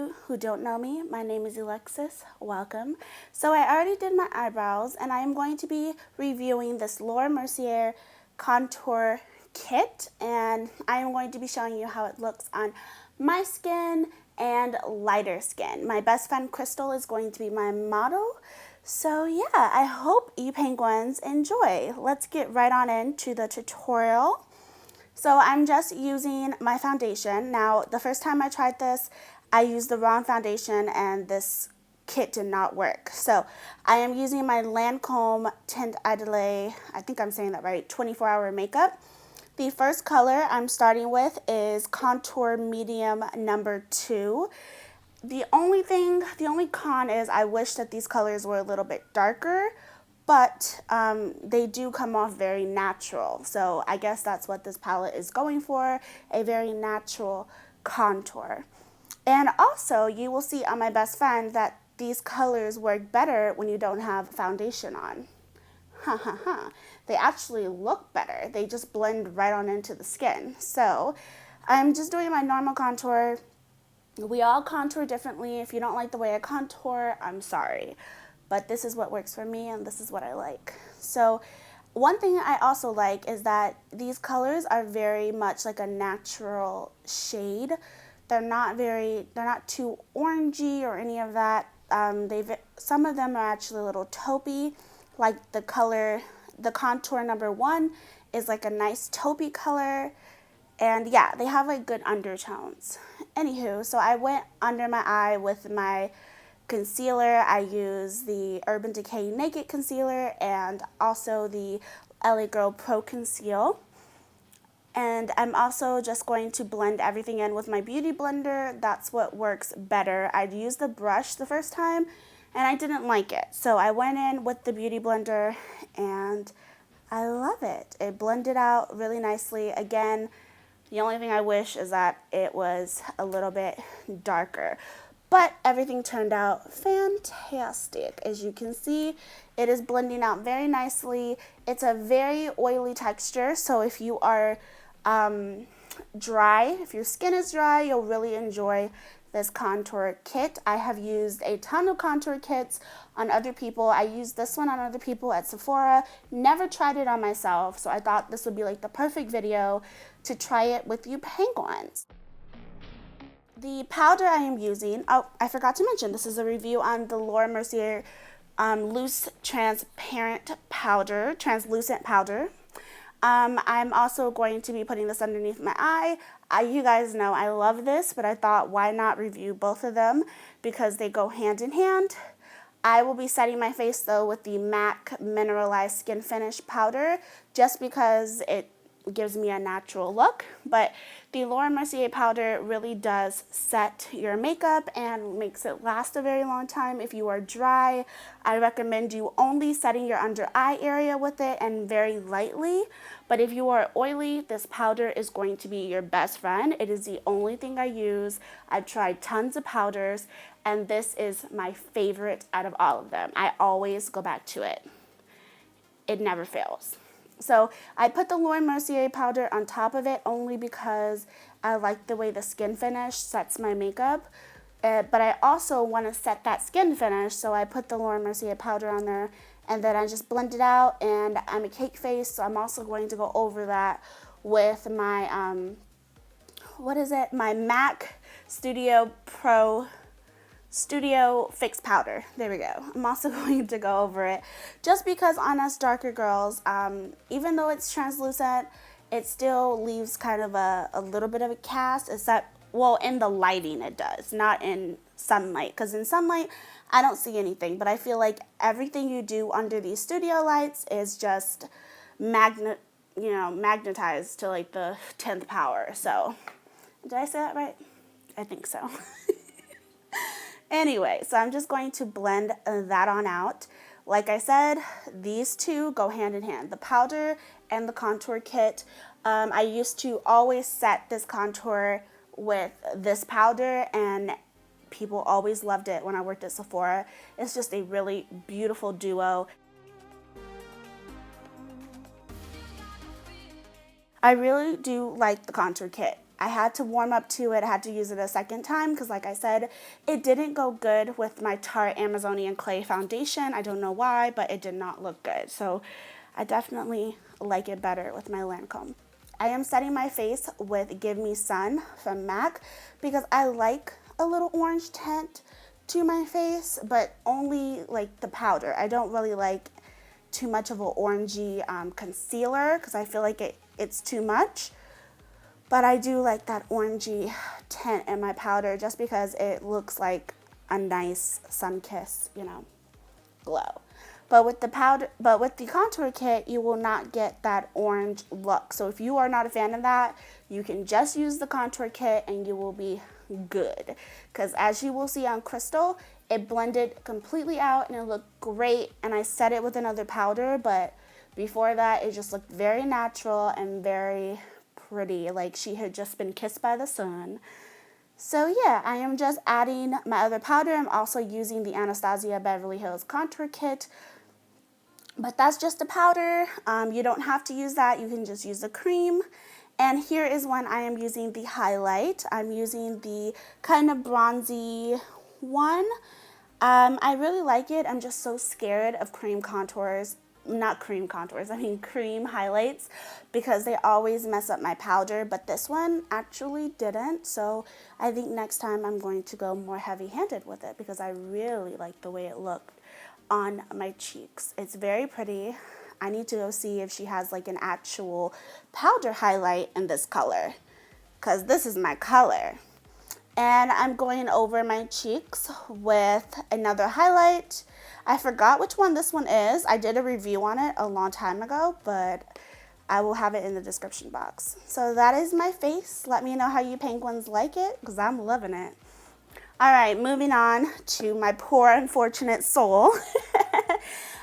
you who don't know me, my name is Alexis. Welcome. So I already did my eyebrows, and I am going to be reviewing this Laura Mercier contour kit, and I am going to be showing you how it looks on my skin and lighter skin. My best friend Crystal is going to be my model. So yeah, I hope you penguins enjoy. Let's get right on into the tutorial. So I'm just using my foundation. Now, the first time I tried this, I used the wrong foundation and this kit did not work. So I am using my Lancôme Teint Idole, I think I'm saying that right, 24-hour makeup. The first color I'm starting with is Contour Medium number 2. The only con is I wish that these colors were a little bit darker, but they do come off very natural. So I guess that's what this palette is going for, a very natural contour. And also, you will see on my best friend that these colors work better when you don't have foundation on. Ha ha ha. They actually look better. They just blend right on into the skin. So I'm just doing my normal contour. We all contour differently. If you don't like the way I contour, I'm sorry. But this is what works for me and this is what I like. So one thing I also like is that these colors are very much like a natural shade. They're not too orangey or any of that. Some of them are actually a little taupey, like the contour number 1 is like a nice taupey color. And yeah, they have like good undertones. Anywho, so I went under my eye with my concealer. I use the Urban Decay Naked Concealer and also the LA Girl Pro Conceal. And I'm also just going to blend everything in with my beauty blender. That's what works better. I'd used the brush the first time and I didn't like it. So I went in with the beauty blender and I love it. It blended out really nicely. Again, the only thing I wish is that it was a little bit darker. But everything turned out fantastic. As you can see, it is blending out very nicely. It's a very oily texture, so if you are dry, if your skin is dry, you'll really enjoy this contour kit. I have used a ton of contour kits on other people. I used this one on other people at Sephora. Never tried it on myself, so I thought this would be like the perfect video to try it with you penguins. The powder I am using, oh, I forgot to mention, this is a review on the Laura Mercier Loose Translucent Powder. I'm also going to be putting this underneath my eye. You guys know I love this, but I thought why not review both of them because they go hand in hand. I will be setting my face though with the MAC Mineralized Skin Finish Powder just because it gives me a natural look, but the Laura Mercier powder really does set your makeup and makes it last a very long time. If you are dry, I recommend you only setting your under eye area with it and very lightly, but if you are oily, this powder is going to be your best friend. It is the only thing I use. I've tried tons of powders and this is my favorite out of all of them. I always go back to it. It never fails. So I put the Laura Mercier powder on top of it only because I like the way the skin finish sets my makeup. But I also want to set that skin finish, so I put the Laura Mercier powder on there and then I just blend it out, and I'm a cake face, so I'm also going to go over that with my, my MAC Studio Fix powder. There we go. I'm also going to go over it just because on us darker girls, even though it's translucent, it still leaves kind of a little bit of a cast, except, well, in the lighting it does, not in sunlight, because in sunlight I don't see anything, but I feel like everything you do under these studio lights is just magnetized to like the 10th power. So did I say that right? I think so. Anyway, so I'm just going to blend that on out. Like I said, these two go hand in hand, the powder and the contour kit. I used to always set this contour with this powder and people always loved it when I worked at Sephora. It's just a really beautiful duo. I really do like the contour kit. I had to warm up to it. I had to use it a second time because, like I said, it didn't go good with my Tarte Amazonian Clay foundation. I don't know why, but it did not look good. So I definitely like it better with my Lancôme. I am setting my face with Give Me Sun from MAC because I like a little orange tint to my face, but only like the powder. I don't really like too much of an orangey concealer because I feel like it's too much. But I do like that orangey tint in my powder just because it looks like a nice sun-kissed, you know, glow. But with the contour kit, you will not get that orange look. So if you are not a fan of that, you can just use the contour kit and you will be good. Because as you will see on Crystal, it blended completely out and it looked great. And I set it with another powder, but before that, it just looked very natural and very pretty. Like she had just been kissed by the sun. So yeah, I am just adding my other powder. I'm also using the Anastasia Beverly Hills Contour Kit. But that's just a powder. You don't have to use that. You can just use the cream. And here is when I am using the highlight. I'm using the kind of bronzy one. I really like it. I'm just so scared of cream contours. Not cream contours, I mean cream highlights, because they always mess up my powder, but this one actually didn't. So I think next time I'm going to go more heavy-handed with it because I really like the way it looked on my cheeks. It's very pretty. I need to go see if she has like an actual powder highlight in this color because this is my color. And I'm going over my cheeks with another highlight. I forgot which one this one is. I did a review on it a long time ago, but I will have it in the description box. So that is my face. Let me know how you penguins like it because I'm loving it. All right, moving on to my poor unfortunate soul.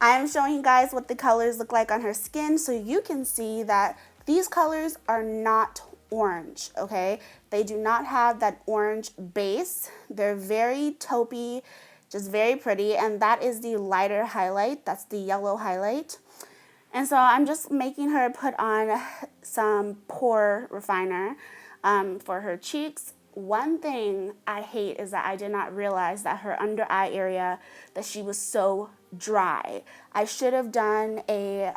I'm showing you guys what the colors look like on her skin so you can see that these colors are not orange, okay? They do not have that orange base. They're very taupey, just very pretty, and that is the lighter highlight. That's the yellow highlight. And so I'm just making her put on some pore refiner for her cheeks. One thing I hate is that I did not realize that her under eye area, that she was so dry. I should have done a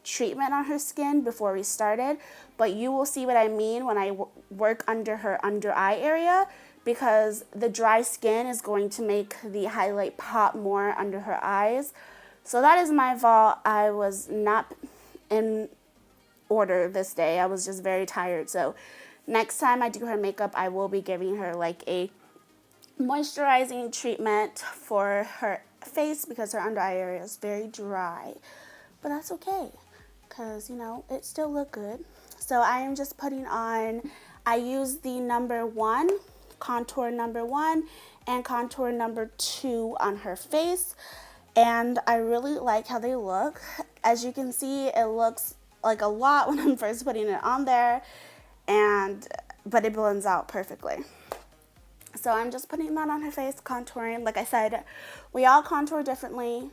treatment on her skin before we started, but you will see what I mean when I work under her under eye area, because the dry skin is going to make the highlight pop more under her eyes. So that is my fault. I was not in order this day. I was just very tired. So next time I do her makeup, I will be giving her like a moisturizing treatment for her face because her under eye area is very dry. But that's okay because, you know, it still looked good. So I am just putting on, I use the number 1, contour number 1 and contour number 2 on her face. And I really like how they look. As you can see, it looks like a lot when I'm first putting it on there, but it blends out perfectly. So I'm just putting that on her face, contouring. Like I said, we all contour differently.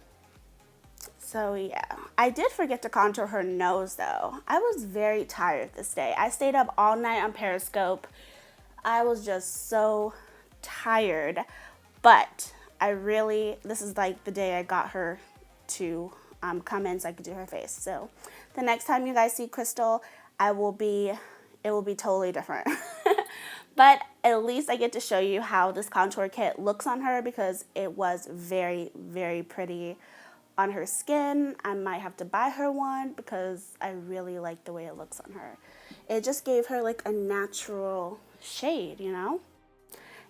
So yeah, I did forget to contour her nose though. I was very tired this day. I stayed up all night on Periscope. I was just so tired, but this is like the day I got her to come in so I could do her face. So the next time you guys see Crystal, it will be totally different. But at least I get to show you how this contour kit looks on her because it was very, very pretty on her skin. I might have to buy her one because I really like the way it looks on her. It just gave her like a natural shade, you know?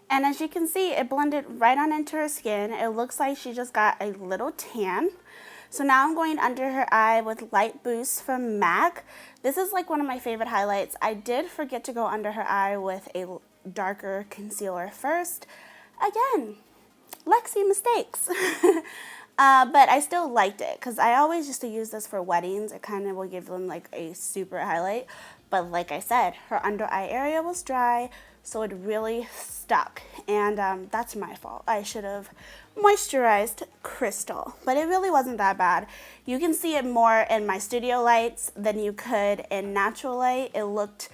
And as you can see, it blended right on into her skin. It looks like she just got a little tan. So now I'm going under her eye with Light Boost from MAC. This is like one of my favorite highlights. I did forget to go under her eye with a darker concealer first. Again, Lexi mistakes. But I still liked it because I always used to use this for weddings. It kind of will give them like a super highlight. But like I said, her under eye area was dry, so it really stuck. And that's my fault. I should have moisturized Crystal, but it really wasn't that bad. You can see it more in my studio lights than you could in natural light. It looked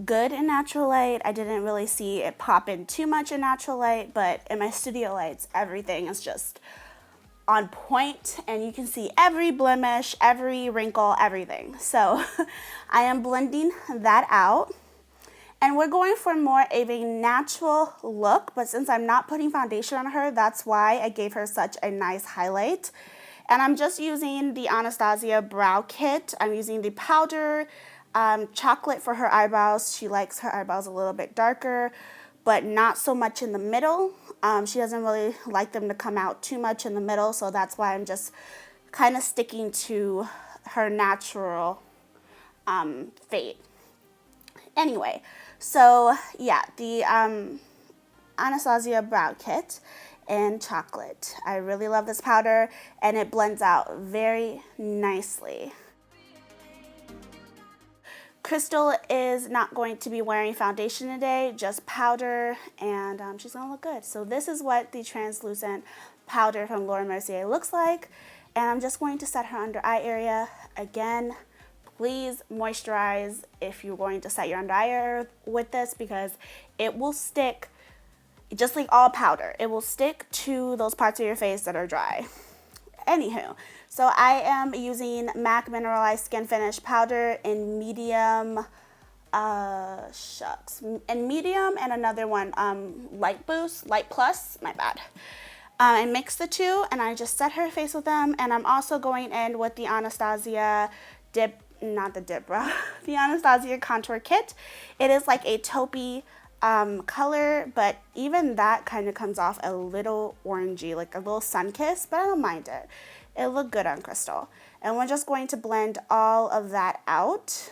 good in natural light. I didn't really see it pop in too much in natural light, but in my studio lights, everything is just on point, and you can see every blemish, every wrinkle, everything. So I am blending that out. And we're going for more of a natural look, but since I'm not putting foundation on her, that's why I gave her such a nice highlight. And I'm just using the Anastasia Brow Kit. I'm using the powder chocolate for her eyebrows. She likes her eyebrows a little bit darker, but not so much in the middle. She doesn't really like them to come out too much in the middle, so that's why I'm just kind of sticking to her natural fade. Anyway, so yeah, the Anastasia Brow Kit in chocolate. I really love this powder, and it blends out very nicely. Crystal is not going to be wearing foundation today, just powder, and she's gonna look good. So this is what the translucent powder from Laura Mercier looks like, and I'm just going to set her under eye area. Again, please moisturize if you're going to set your under eye area with this, because it will stick, just like all powder, it will stick to those parts of your face that are dry. Anywho, so I am using MAC Mineralized SkinFinish Powder in medium, in medium, and another one, Light Plus, my bad. I mix the two, and I just set her face with them, and I'm also going in with the Anastasia the Anastasia Contour Kit. It is like a taupey color, but even that kind of comes off a little orangey, like a little sun kiss, but I don't mind it. It looked good on Crystal. And we're just going to blend all of that out.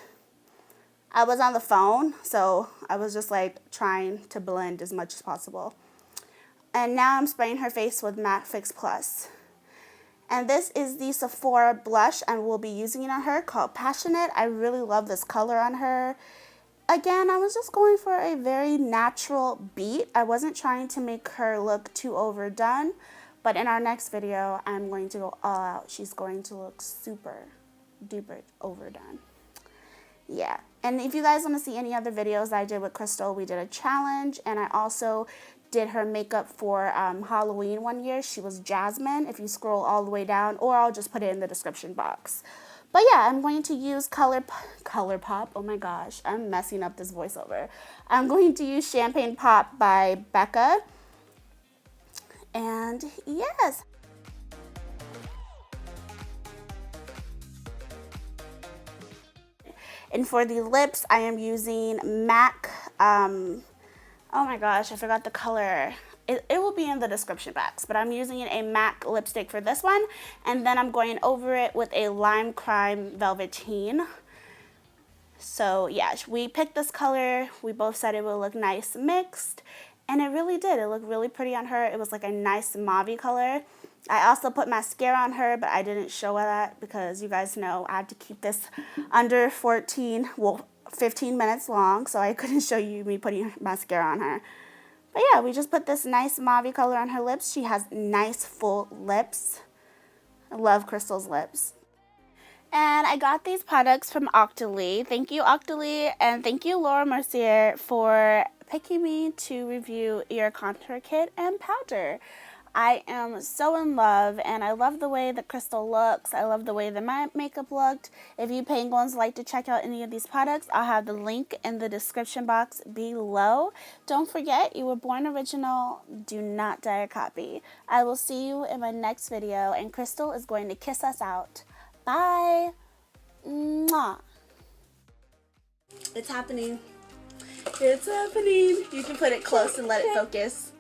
I was on the phone, so I was just like trying to blend as much as possible. And now I'm spraying her face with Matte Fix Plus. And this is the Sephora Blush, and we'll be using it on her, called Passionate. I really love this color on her. Again, I was just going for a very natural beat. I wasn't trying to make her look too overdone, but in our next video, I'm going to go all out. She's going to look super duper overdone. Yeah, and if you guys want to see any other videos that I did with Crystal, we did a challenge, and I also did her makeup for Halloween one year. She was Jasmine, if you scroll all the way down, or I'll just put it in the description box. But yeah, I'm going to use ColourPop. Oh my gosh, I'm messing up this voiceover. I'm going to use Champagne Pop by Becca. And yes. And for the lips, I am using MAC, oh my gosh, I forgot the color. It will be in the description box, but I'm using a MAC lipstick for this one, and then I'm going over it with a limecrime velveteen. So yeah, we picked this color. We both said it would look nice mixed, and it really did. It looked really pretty on her. It was like a nice mauve color. I also put mascara on her, but I didn't show that because you guys know I had to keep this under 15 minutes long, so I couldn't show you me putting mascara on her. But yeah, we just put this nice mauve color on her lips. She has nice full lips. I love Crystal's lips. And I got these products from Octoly. Thank you, Octoly, and thank you, Laura Mercier, for picking me to review your contour kit and powder. I am so in love, and I love the way that Crystal looks. I love the way that my makeup looked. If you penguins like to check out any of these products, I'll have the link in the description box below. Don't forget, you were born original. Do not die a copy. I will see you in my next video, and Crystal is going to kiss us out. Bye. Mwah. It's happening. It's happening. You can put it close and let it focus.